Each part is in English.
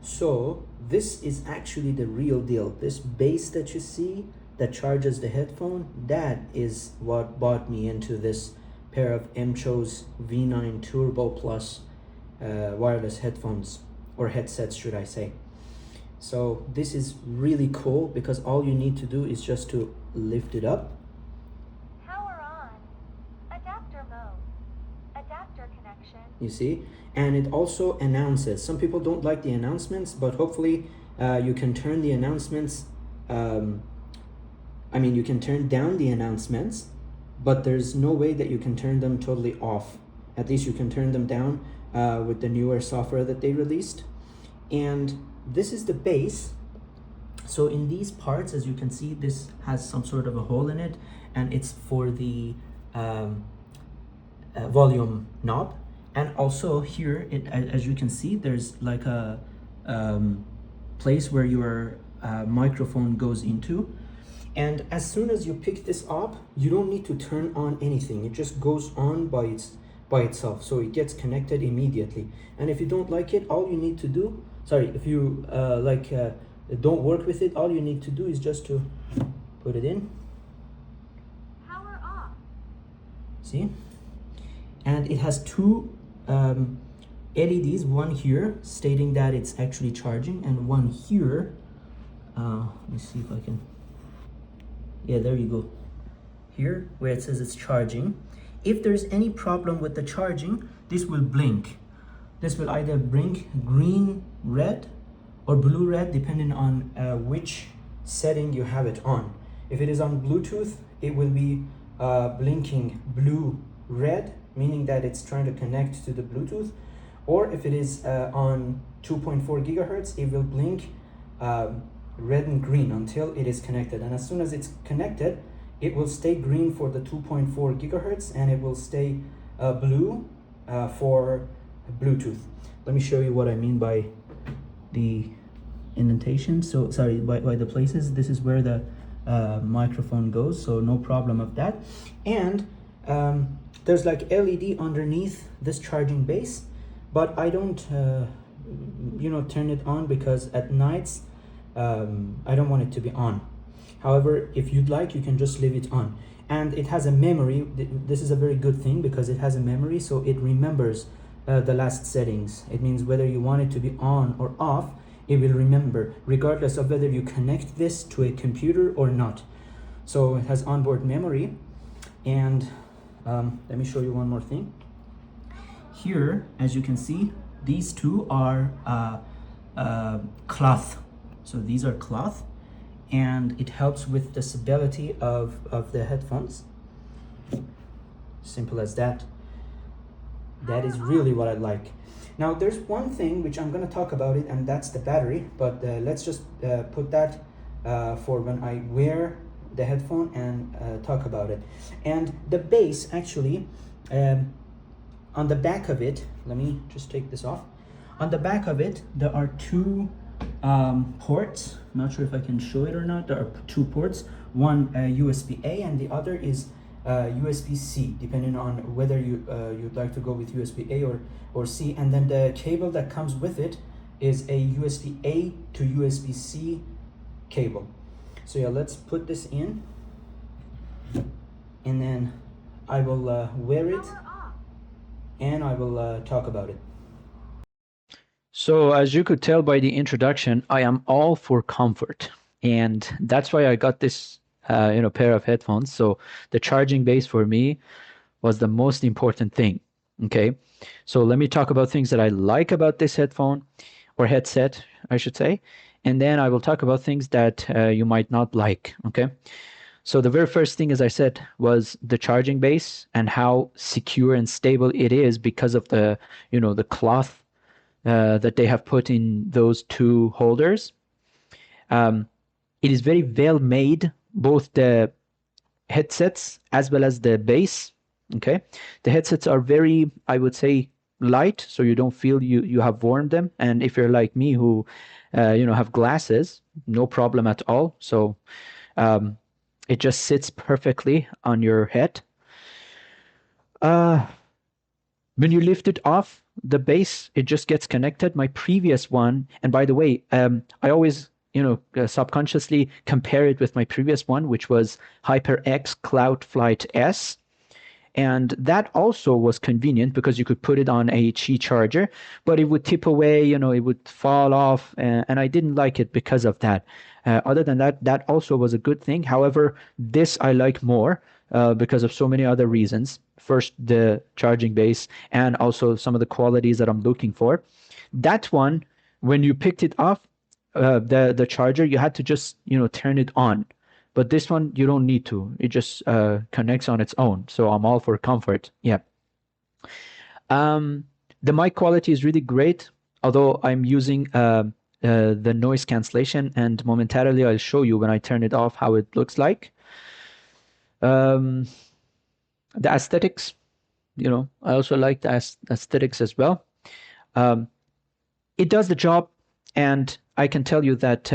So this is actually the real deal. This base that you see that charges the headphone, that is what brought me into this pair of Mchose V9 Turbo Plus wireless headphones, or headsets should I say. So this is really cool because all you need to do is just to lift it up. Power on. Adapter mode. Adapter connection. You see, and it also announces. Some people don't like the announcements, but hopefully you can turn the announcements, you can turn down the announcements, but there's no way that you can turn them totally off. At least you can turn them down with the newer software that they released. And this is the base. So in these parts, as you can see, this has some sort of a hole in it, and it's for the volume knob. And also here, as you can see, there's like a place where your microphone goes into. And as soon as you pick this up, you don't need to turn on anything. It just goes on by itself. So it gets connected immediately. And if you don't like it, all you need to do, if you don't work with it, all you need to do is just to put it in. Power off. See? And it has two LEDs, one here stating that it's actually charging, and one here, let me see if I can, yeah, there you go, here where it says it's charging. If there's any problem with the charging, this will blink. This will either blink green, red, or blue, red, depending on which setting you have it on. If it is on Bluetooth, it will be blinking blue, red, meaning that it's trying to connect to the Bluetooth. Or if it is on 2.4 gigahertz, it will blink red and green until it is connected. And as soon as it's connected, it will stay green for the 2.4 gigahertz, and it will stay blue for Bluetooth. Let me show you what I mean by the indentation. So sorry, by the places. This is where the microphone goes, so no problem of that. And there's like LED underneath this charging base, but I don't turn it on because at nights I don't want it to be on. However, if you'd like, you can just leave it on. And it has a memory. This is a very good thing because it has a memory, so it remembers the last settings. It means whether you want it to be on or off, it will remember, regardless of whether you connect this to a computer or not. So it has onboard memory. And let me show you one more thing. Here, as you can see, these two are cloth. So these are cloth, and it helps with the stability of the headphones. Simple as that. That is really what I like. Now there's one thing which I'm going to talk about it, and that's the battery, but let's just put that for when I wear the headphone and talk about it. And the bass actually, on the back of it, let me just take this off. On the back of it, there are two ports. I'm not sure if I can show it or not. There are two ports, one USB-A and the other is USB-C, depending on whether you'd like to go with USB-A or C. And then the cable that comes with it is a USB-A to USB-C cable. So yeah, let's put this in, and then I will wear it and I will talk about it. So as you could tell by the introduction, I am all for comfort, and that's why I got this pair of headphones. So the charging base for me was the most important thing. Okay, so let me talk about things that I like about this headphone or headset, I should say, and then I will talk about things that you might not like. Okay, so the very first thing, as I said, was the charging base and how secure and stable it is because of the the cloth that they have put in those two holders. It is very well made, both the headsets as well as the base. Okay, the headsets are very, I would say, light, so you don't feel you have worn them. And if you're like me, who have glasses, no problem at all. So it just sits perfectly on your head. When you lift it off the base, it just gets connected. My previous one, and by the way, I always subconsciously compare it with my previous one, which was HyperX Cloud Flight S. And that also was convenient because you could put it on a Qi charger, but it would tip away, it would fall off, and I didn't like it because of that. Other than that, that also was a good thing. However, this I like more because of so many other reasons. First, the charging base, and also some of the qualities that I'm looking for. That one, when you picked it off, the charger, you had to just turn it on. But this one, you don't need to. It just connects on its own. So I'm all for comfort. Yeah. The mic quality is really great, although I'm using the noise cancellation, and momentarily I'll show you when I turn it off how it looks like. The aesthetics, I also like the aesthetics as well. It does the job, and I can tell you that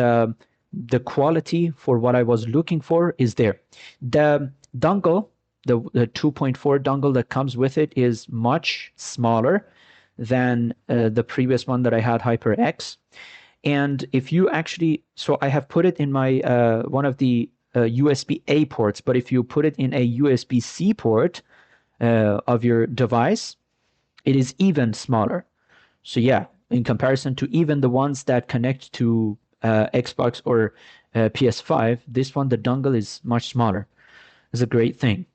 the quality for what I was looking for is there. The dongle, the 2.4 dongle that comes with it, is much smaller than the previous one that I had, HyperX. And if you actually, so I have put it in my one of the USB-A ports, but if you put it in a USB-C port of your device, it is even smaller. So yeah, in comparison to even the ones that connect to Xbox or PS5, this one, the dongle is much smaller. It's a great thing.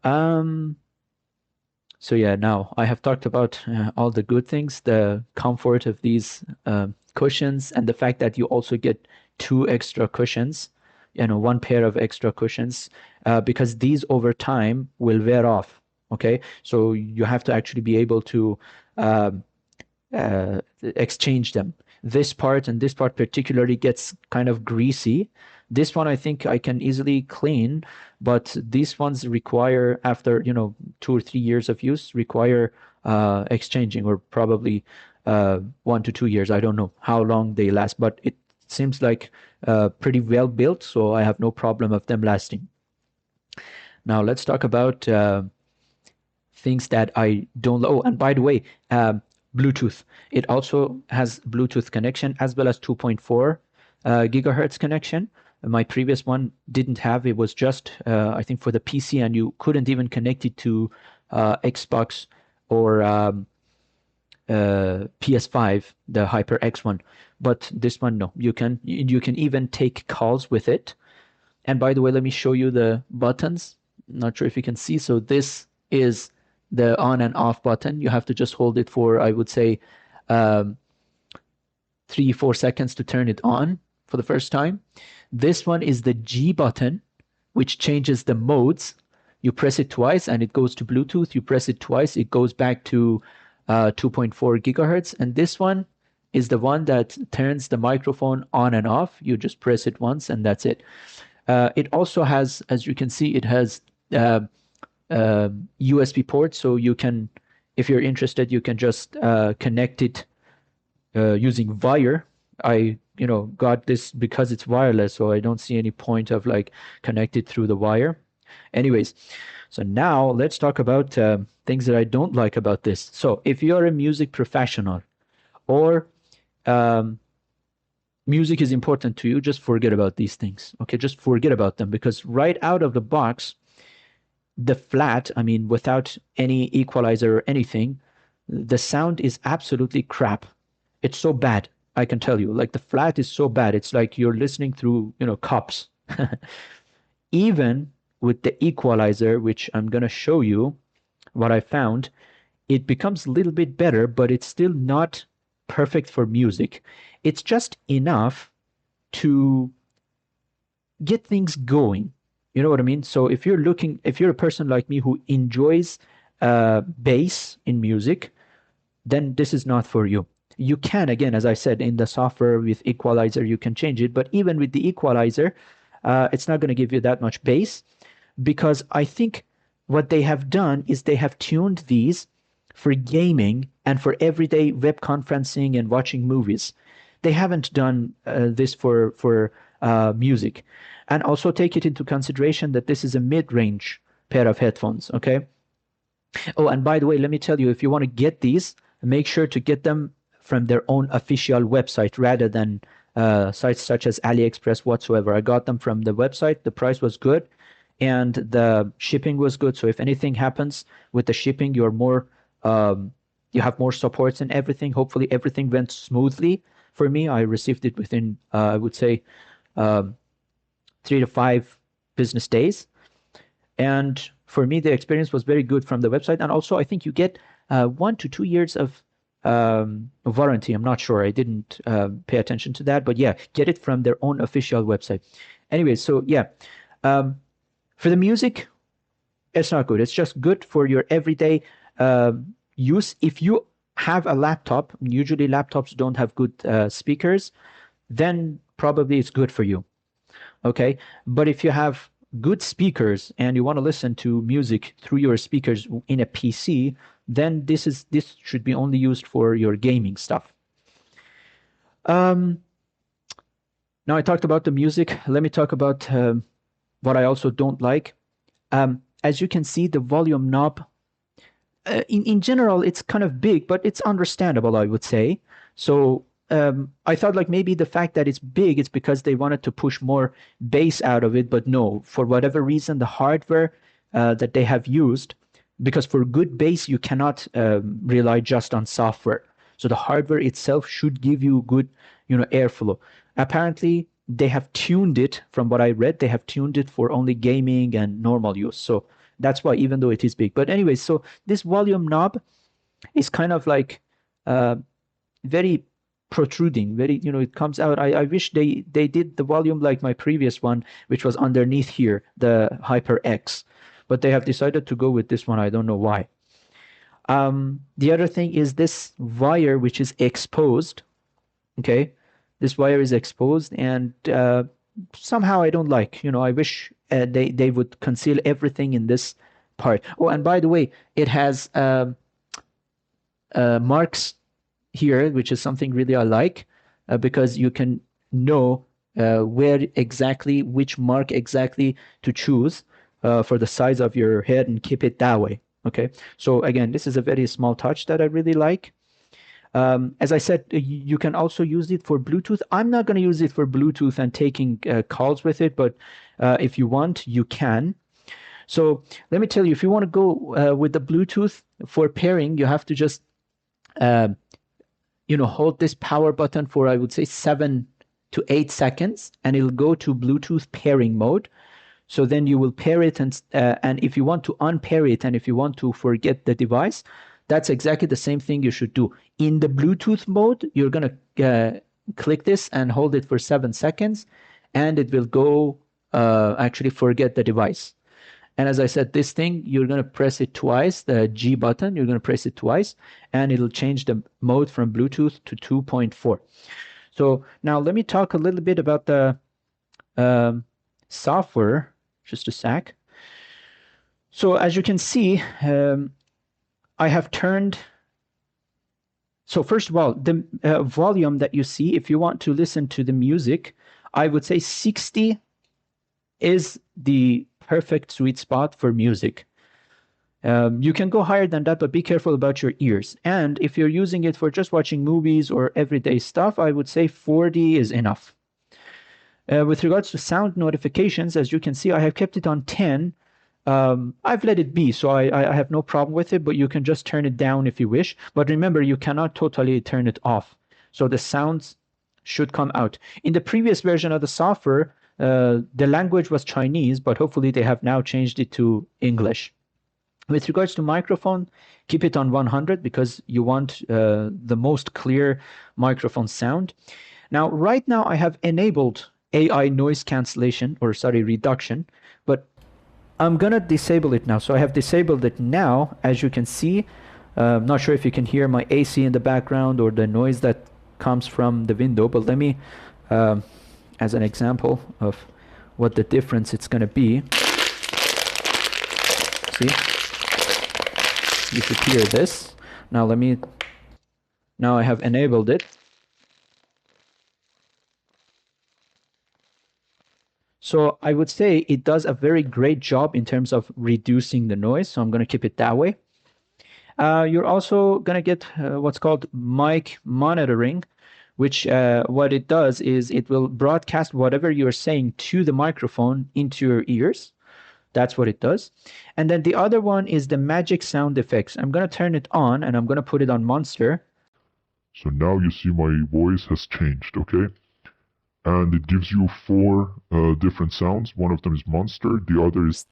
So yeah, now I have talked about all the good things, the comfort of these cushions, and the fact that you also get two extra cushions, one pair of extra cushions, because these over time will wear off. Okay, so you have to actually be able to exchange them. This part and this part particularly gets kind of greasy. This one I think I can easily clean, but these ones require, after 2 or 3 years of use, require exchanging, or probably 1 to 2 years. I don't know how long they last, but it seems like pretty well built, so I have no problem of them lasting. Now let's talk about things that I don't. Oh, and by the way, Bluetooth. It also has Bluetooth connection as well as 2.4 gigahertz connection. My previous one didn't have. It was just I think for the PC, and you couldn't even connect it to Xbox or PS5, the HyperX one. But this one, no, you can even take calls with it. And by the way, let me show you the buttons. Not sure if you can see. So this is the on and off button. You have to just hold it for, I would say, um, 3-4 seconds to turn it on for the first time. This one is the G button, which changes the modes. You press it twice and it goes to Bluetooth. You press it twice, it goes back to 2.4 gigahertz. And this one is the one that turns the microphone on and off. You just press it once and that's it. It also has, as you can see, it has USB port, so you can, if you're interested, you can just connect it using wire. I got this because it's wireless, so I don't see any point of like connect it through the wire. Anyways, so now let's talk about things that I don't like about this. So if you're a music professional or um, music is important to you, just forget about these things. Okay, just forget about them, because right out of the box, the flat, I mean, without any equalizer or anything, the sound is absolutely crap. It's so bad, I can tell you. Like the flat is so bad. It's like you're listening through, cups. Even with the equalizer, which I'm going to show you what I found, it becomes a little bit better, but it's still not perfect for music. It's just enough to get things going. You know what I mean? So if you're a person like me who enjoys bass in music, then this is not for you. You can, again, as I said, in the software with equalizer, you can change it. But even with the equalizer, it's not going to give you that much bass, because I think what they have done is they have tuned these for gaming and for everyday web conferencing and watching movies. They haven't done this for music. And also take it into consideration that this is a mid-range pair of headphones, okay? Oh, and by the way, let me tell you, if you want to get these, make sure to get them from their own official website rather than sites such as AliExpress whatsoever. I got them from the website. The price was good and the shipping was good. So if anything happens with the shipping, you have more supports and everything. Hopefully everything went smoothly for me. I received it within, I would say, um, 3 to 5 business days. And for me, the experience was very good from the website. And also, I think you get 1 to 2 years of warranty. I'm not sure. I didn't pay attention to that. But yeah, get it from their own official website. Anyway, so yeah, for the music, it's not good. It's just good for your everyday use. If you have a laptop, usually laptops don't have good speakers, then probably it's good for you. Okay, but if you have good speakers and you want to listen to music through your speakers in a PC, then this should be only used for your gaming stuff. um Now I talked about the music. Let me talk about what I also don't like. As you can see, the volume knob, in general, it's kind of big, but it's understandable, I would say. So I thought like maybe the fact that it's big, it's because they wanted to push more bass out of it. But no, for whatever reason, the hardware that they have used, because for good bass, you cannot rely just on software. So the hardware itself should give you good, airflow. Apparently, they have tuned it, from what I read, they have tuned it for only gaming and normal use. So that's why, even though it is big. But anyway, so this volume knob is kind of like very protruding, very, it comes out. I wish they did the volume like my previous one, which was underneath here, the HyperX. But they have decided to go with this one. I don't know why. The other thing is this wire, which is exposed. Okay, this wire is exposed, and somehow I don't like. I wish they would conceal everything in this part. Oh, and by the way, it has marks here, which is something really I like, because you can know which mark exactly to choose for the size of your head and keep it that way. Okay, so again, this is a very small touch that I really like. As I said, you can also use it for Bluetooth. I'm not going to use it for Bluetooth and taking calls with it, but if you want, you can. So let me tell you, if you want to go with the Bluetooth for pairing, you have to just hold this power button for, I would say, 7 to 8 seconds, and it'll go to Bluetooth pairing mode. So then you will pair it, and if you want to unpair it, and if you want to forget the device, that's exactly the same thing you should do. In the Bluetooth mode, you're going to click this and hold it for 7 seconds, and it will go actually forget the device. And as I said, this thing, you're going to press it twice, the G button, you're going to press it twice, and it'll change the mode from Bluetooth to 2.4. So now let me talk a little bit about the software, just a sec. So as you can see, I have turned. So first of all, the volume that you see, if you want to listen to the music, I would say 60 is the perfect sweet spot for music. You can go higher than that, but be careful about your ears. And if you're using it for just watching movies or everyday stuff, I would say 40 is enough. With regards to sound notifications, as you can see, I have kept it on 10. I've let it be, so I have no problem with it, but you can just turn it down if you wish. But remember, you cannot totally turn it off. So the sounds should come out. In the previous version of the software, the language was Chinese, but hopefully they have now changed it to English. With regards to microphone, keep it on 100 because you want the most clear microphone sound. Now, right now I have enabled AI noise cancellation, or sorry, reduction, but I'm gonna disable it now. So I have disabled it now, as you can see. I'm not sure if you can hear my AC in the background or the noise that comes from the window, but let me, as an example of what the difference it's gonna be. See? You should hear this. Now now I have enabled it. So I would say it does a very great job in terms of reducing the noise. So I'm going to keep it that way. You're also going to get what's called mic monitoring, which what it does is it will broadcast whatever you're saying to the microphone into your ears. That's what it does. And then the other one is the magic sound effects. I'm going to turn it on and I'm going to put it on Monster. So now you see my voice has changed, okay? And it gives you 4 different sounds. One of them is monster, the other is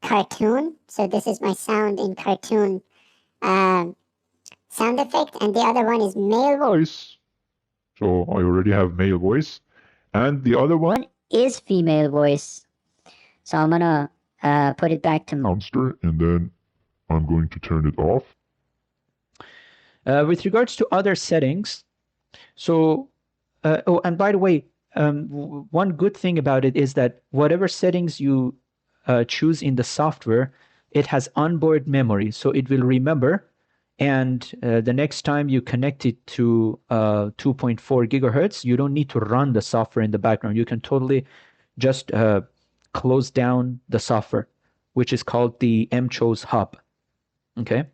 cartoon. So this is my sound in cartoon sound effect, and the other one is male voice. So I already have male voice. And the other one is female voice. So I'm gonna put it back to monster, and then I'm going to turn it off. With regards to other settings, so, oh, and by the way, one good thing about it is that whatever settings you choose in the software, it has onboard memory. So it will remember, and the next time you connect it to 2.4 gigahertz, you don't need to run the software in the background. You can totally just close down the software, which is called the Mchose hub. Okay.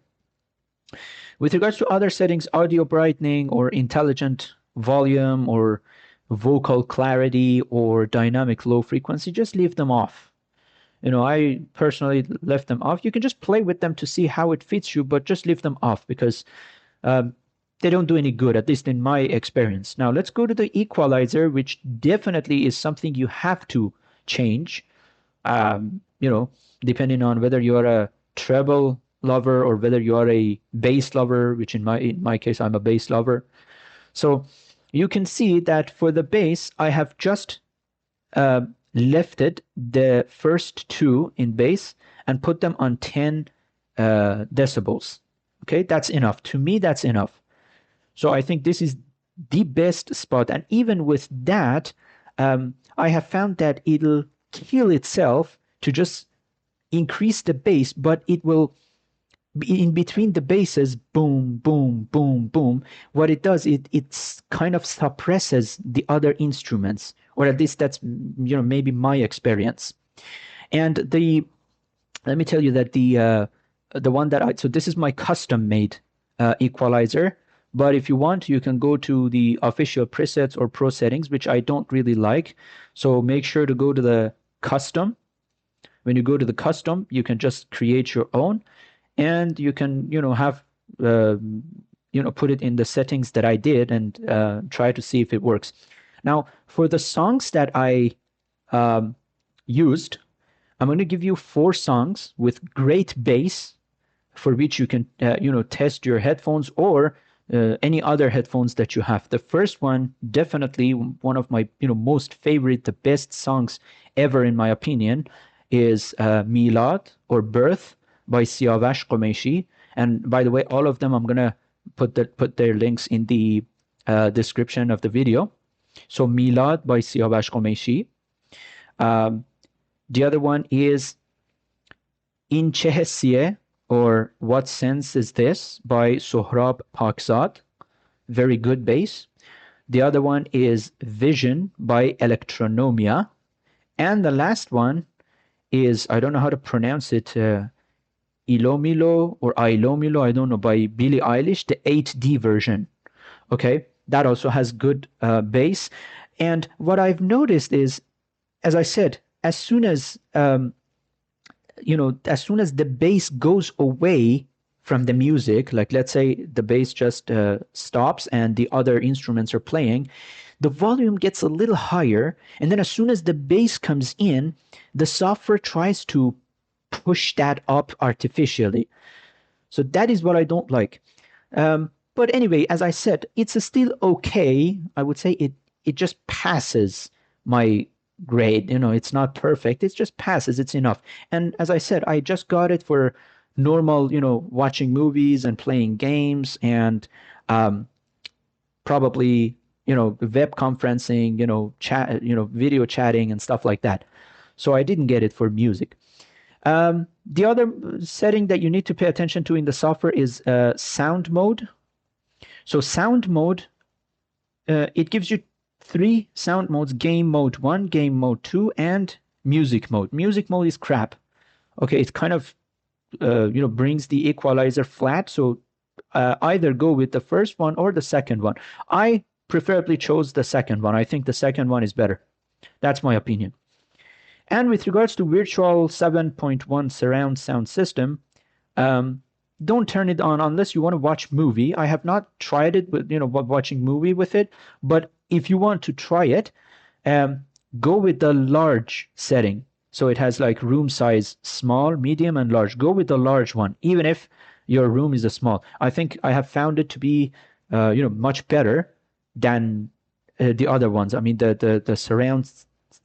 With regards to other settings, audio brightening or intelligent volume or vocal clarity or dynamic low frequency, just leave them off. I personally left them off. You can just play with them to see how it fits you, but just leave them off because they don't do any good, at least in my experience. Now, let's go to the equalizer, which definitely is something you have to change, depending on whether you're a treble lover or whether you are a bass lover, which in my case, I'm a bass lover. So you can see that for the bass, I have just lifted the first 2 in bass and put them on 10 decibels. Okay, that's enough. To me, that's enough. So I think this is the best spot. And even with that, I have found that it'll kill itself to just increase the bass, but it will in between the basses, boom, boom, boom, boom. What it does, it kind of suppresses the other instruments, or at least that's maybe my experience. And let me tell you that the one that so this is my custom made equalizer, But if you want, you can go to the official presets or pro settings, which I don't really like. So make sure to go to the custom. When you go to the custom, you can just create your own, and you can, have, put it in the settings that I did and try to see if it works. Now, for the songs that I used, I'm going to give you 4 songs with great bass for which you can, test your headphones or any other headphones that you have. The first one, definitely one of my, most favorite, the best songs ever in my opinion, is Milad or Birth by Siavash Qureshi. And by the way, all of them I'm gonna put their links in the description of the video. So Milad by Siavash Qureshi. The other one is In Chehesiye, or What Sense Is This by Sohrab Pakzad. Very good bass. The other one is Vision by Electronomia. And the last one is, I don't know how to pronounce it, Ilomilo or Ilomilo, I don't know, by Billie Eilish, the 8D version. Okay, that also has good bass. And what I've noticed is, as I said, as soon as as soon as the bass goes away from the music, like let's say the bass just stops and the other instruments are playing, the volume gets a little higher. And then as soon as the bass comes in, the software tries to push that up artificially. So that is what I don't like. But anyway, as I said, it's still okay. I would say it just passes my grade. It's not perfect. It just passes. It's enough. And as I said, I just got it for normal, watching movies and playing games and probably, web conferencing, chat, video chatting and stuff like that. So I didn't get it for music. The other setting that you need to pay attention to in the software is sound mode. So sound mode, it gives you 3 sound modes: game mode 1, game mode 2, and music mode. Music mode is crap. Okay, it kind of brings the equalizer flat. So either go with the first one or the second one. I preferably chose the second one. I think the second one is better. That's my opinion. And with regards to virtual 7.1 surround sound system, don't turn it on unless you want to watch movie. I have not tried it with, watching movie with it, but if you want to try it, go with the large setting. So it has like room size, small, medium, and large. Go with the large one, even if your room is a small. I think I have found it to be, much better than the other ones. I mean, the surround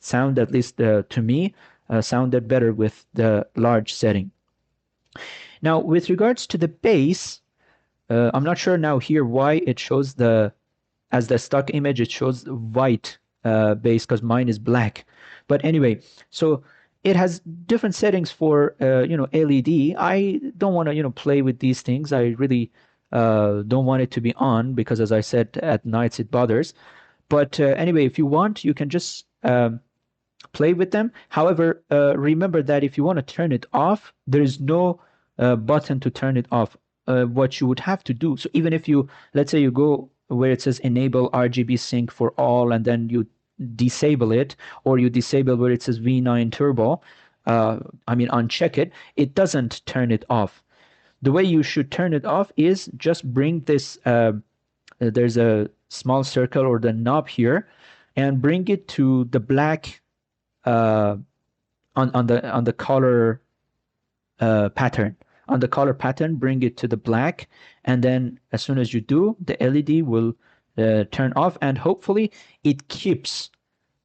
sound, at least to me, sounded better with the large setting. Now, with regards to the bass, I'm not sure now here why it shows as the stock image, it shows white bass because mine is black. But anyway, so it has different settings for, LED. I don't want to, play with these things. I really don't want it to be on because, as I said, at nights it bothers. But anyway, if you want, you can just play with them. However, remember that if you want to turn it off, there is no button to turn it off. What you would have to do, so even if you, let's say you go where it says enable RGB sync for all and then you disable it, or you disable where it says V9 turbo, uncheck it, it doesn't turn it off. The way you should turn it off is just bring this, there's a small circle or the knob here, and bring it to the black on the color pattern. On the color pattern, bring it to the black, and then as soon as you do, the LED will turn off, and hopefully it keeps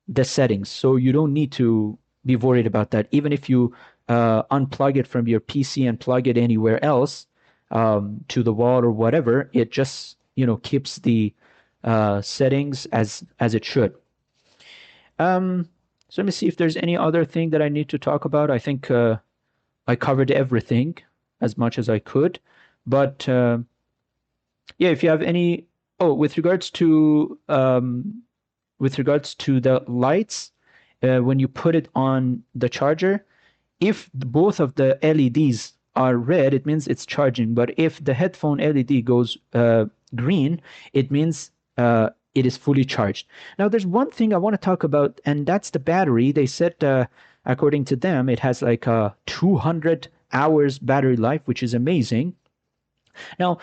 the settings. So you don't need to be worried about that. Even if you unplug it from your PC and plug it anywhere else, to the wall or whatever, it just keeps the settings as it should. So let me see if there's any other thing that I need to talk about. I think I covered everything as much as I could. But yeah, if you have any, with regards to the lights, when you put it on the charger, if both of the LEDs are red, it means it's charging. But if the headphone LED goes green, it means it is fully charged. Now, there's one thing I want to talk about, and that's the battery. They said, according to them, it has like a 200 hours battery life, which is amazing. Now,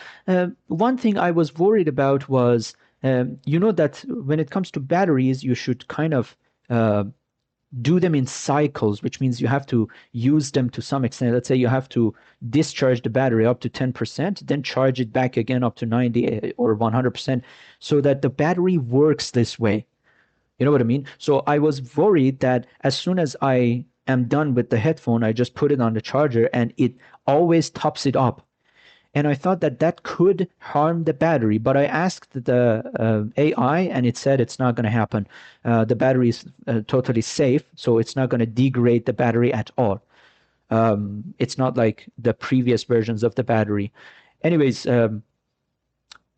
one thing I was worried about was, that when it comes to batteries, you should kind of do them in cycles, which means you have to use them to some extent. Let's say you have to discharge the battery up to 10%, then charge it back again up to 90 or 100%, so that the battery works this way. You know what I mean? So I was worried that as soon as I am done with the headphone, I just put it on the charger and it always tops it up. And I thought that that could harm the battery, but I asked the AI and it said it's not going to happen. The battery is totally safe, so it's not going to degrade the battery at all. It's not like the previous versions of the battery. Anyways,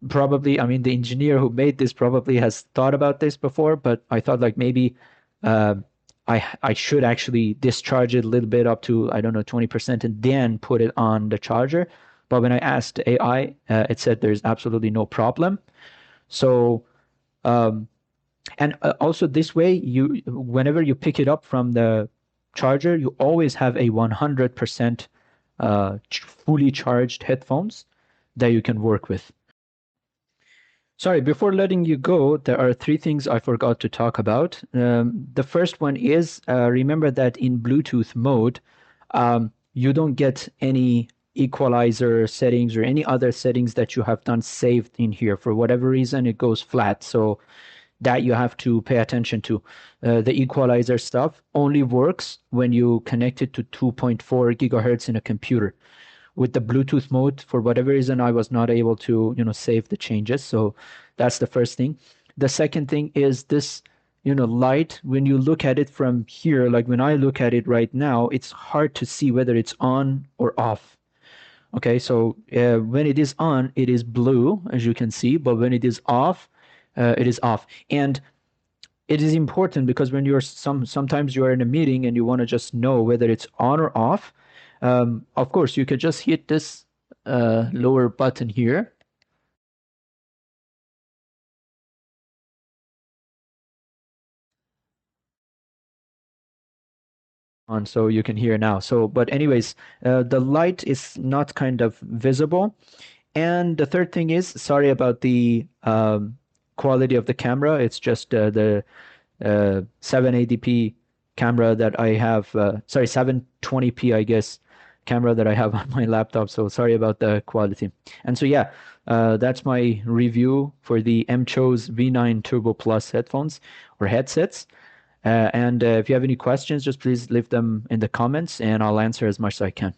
probably, I mean, the engineer who made this probably has thought about this before, but I thought like maybe I should actually discharge it a little bit up to, I don't know, 20% and then put it on the charger. But when I asked AI, it said there's absolutely no problem. So, and also this way, whenever you pick it up from the charger, you always have a 100% fully charged headphones that you can work with. Sorry, before letting you go, there are three things I forgot to talk about. The first one is remember that in Bluetooth mode, you don't get any equalizer settings or any other settings that you have done saved in here. For whatever reason, it goes flat. So that you have to pay attention to. The equalizer stuff only works when you connect it to 2.4 gigahertz in a computer. With the Bluetooth mode, for whatever reason, I was not able to, save the changes. So that's the first thing. The second thing is this, light. When you look at it from here, like when I look at it right now, it's hard to see whether it's on or off. Okay, so when it is on, it is blue, as you can see, but when it is off, it is off. And it is important because when you're sometimes you are in a meeting and you want to just know whether it's on or off. Of course, you could just hit this lower button here. On, so you can hear now. So, but anyways, the light is not kind of visible. And the third thing is, sorry about the quality of the camera. It's just the 780p camera that I have, sorry, 720p, I guess, camera that I have on my laptop. So sorry about the quality. And so, yeah, that's my review for the Mchose V9 Turbo Plus headphones or headsets. And if you have any questions, just please leave them in the comments and I'll answer as much as I can.